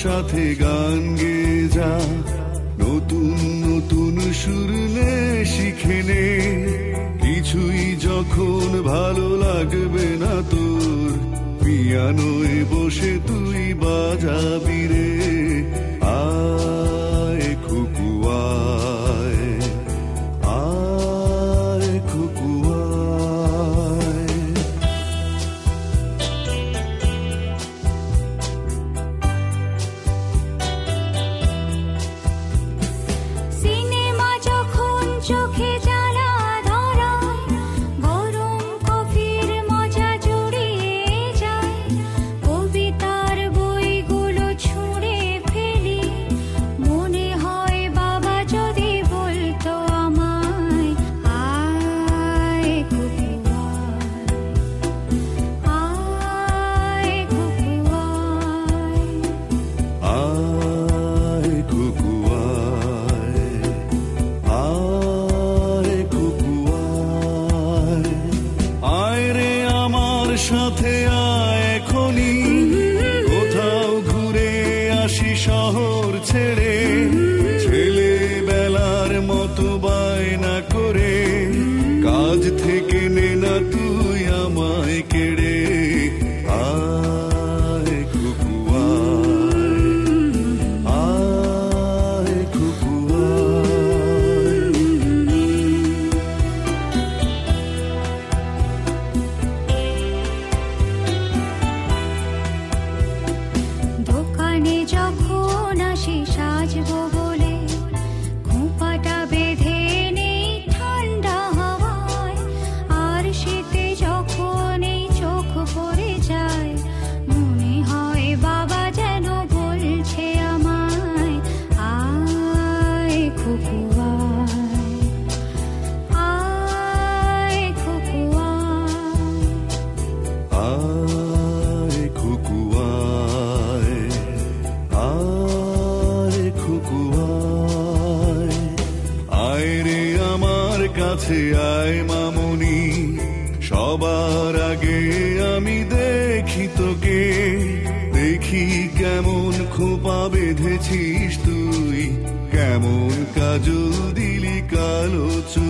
সাথে গান গেয়ে যা, নতুন নতুন সুর নে শিখে নে। কিছুই যখন ভালো লাগবে না তোর, পিয়ানোয় বসে তুই বাজাবি রে। আয় খুকু আয়, আয় খুকু আয়। সিনেমা যখন চোখে জ্বালা ধরায়, গরম কফির মজা জুড়িয়ে যায়। কবিতার বইগুলো ছুঁড়ে ফেলি, মনে হয় বাবা যদি বলতো আমায়, আয় খুকু আয়, আয় খুকু আয়। আয় খুকু আয়, আয় খুকু আয়। আয় রে আমার সাথে আয় এখনি, কোথাও ঘুরে আসি শহর ছেড়ে। ছেলেবেলার মতো বায়না করে, কাজ থেকে নে না তুই আমায় কেড়ে। আয় খুকু আয়, আয় খুকু আয়। দোকানে যখন আসি সাজবো বলে, খোঁপাটা বেঁধে নেই ঠান্ডা হাওয়ায়। আর শীতে যখন এই চোখ পড়ে যায়, মনে হয় বাবা যেন বলছে আমায়, আয় খুকু আয়, আয় খুকু আয়। আয় খুকু আয়, আয় খুকু আয়। আয় রে আমার কাছে আয় মামনি, সবার আগে আমি দেখি তোকে। দেখি কেমন খোপা বেঁধেছিস তুই, কেমন কাজল দিলি কালো চুল।